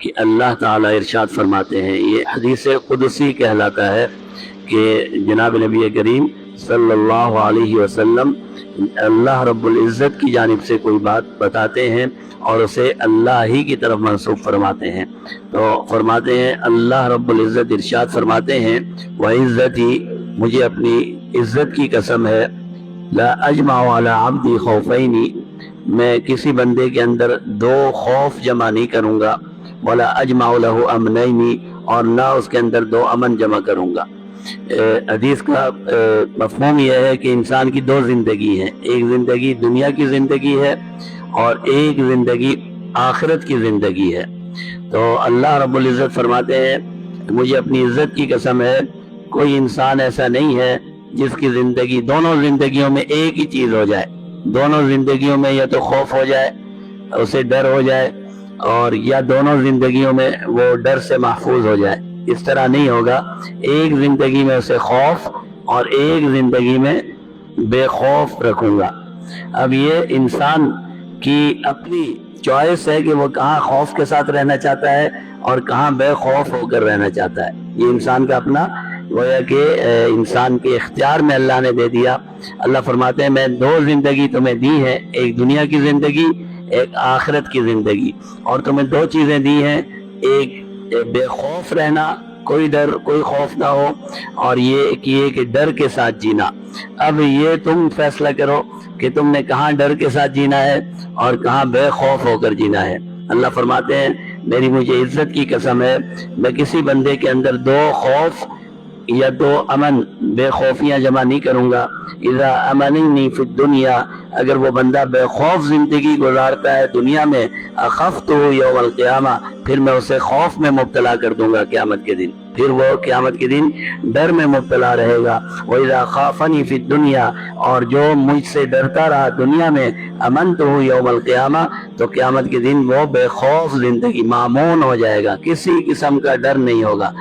کہ اللہ تعالیٰ ارشاد فرماتے ہیں، یہ حدیث قدسی کہلاتا ہے کہ جناب نبی کریم صلی اللہ علیہ وسلم اللہ رب العزت کی جانب سے کوئی بات بتاتے ہیں اور اسے اللہ ہی کی طرف منسوب فرماتے ہیں۔ تو فرماتے ہیں اللہ رب العزت ارشاد فرماتے ہیں، وَعِزَّتِي، مجھے اپنی عزت کی قسم ہے، لا اجمع علی عبدی خوفینی، میں کسی بندے کے اندر دو خوف جمع نہیں کروں گا، ولا اجمع لہ امنینی، اور نہ اس کے اندر دو امن جمع کروں گا۔ حدیث کا مفہوم یہ ہے کہ انسان کی دو زندگی ہیں، ایک زندگی دنیا کی زندگی ہے اور ایک زندگی آخرت کی زندگی ہے۔ تو اللہ رب العزت فرماتے ہیں، مجھے اپنی عزت کی قسم ہے، کوئی انسان ایسا نہیں ہے جس کی زندگی، دونوں زندگیوں میں ایک ہی چیز ہو جائے، دونوں زندگیوں میں یا تو خوف ہو جائے، اسے ڈر ہو جائے، اور یا دونوں زندگیوں میں وہ ڈر سے محفوظ ہو جائے۔ اس طرح نہیں ہوگا، ایک زندگی میں اسے خوف اور ایک زندگی میں بے خوف رکھوں گا۔ اب یہ انسان کی اپنی چوائس ہے کہ وہ کہاں خوف کے ساتھ رہنا چاہتا ہے اور کہاں بے خوف ہو کر رہنا چاہتا ہے۔ یہ انسان کا اپنا گویا کہ انسان کے اختیار میں اللہ نے دے دیا۔ اللہ فرماتے ہیں، میں دو زندگی تمہیں دی ہے، ایک دنیا کی زندگی، ایک آخرت کی زندگی، اور تمہیں دو چیزیں دی ہیں، ایک بے خوف رہنا، کوئی ڈر کوئی خوف نہ ہو، اور یہ کہ ڈر کے ساتھ جینا۔ اب یہ تم فیصلہ کرو کہ تم نے کہاں ڈر کے ساتھ جینا ہے اور کہاں بے خوف ہو کر جینا ہے۔ اللہ فرماتے ہیں، میری مجھے عزت کی قسم ہے، میں کسی بندے کے اندر دو خوف یا دو امن، بے خوفیاں جمع نہیں کروں گا۔ اذا امننی فی الدنیا، اگر وہ بندہ بے خوف زندگی گزارتا ہے دنیا میں، اخفتہ یوم القیامہ، پھر میں اسے خوف میں مبتلا کر دوں گا قیامت کے دن، پھر وہ قیامت کے دن ڈر میں مبتلا رہے گا۔ وَإِذَا خَافَنِي فِي الدُّنْيَا، اور جو مجھ سے ڈرتا رہا دنیا میں، أَمَنْتُهُ يَوْمَ الْقِيَامَةِ، تو قیامت کے دن وہ بے خوف زندگی مامون ہو جائے گا، کسی قسم کا ڈر نہیں ہوگا۔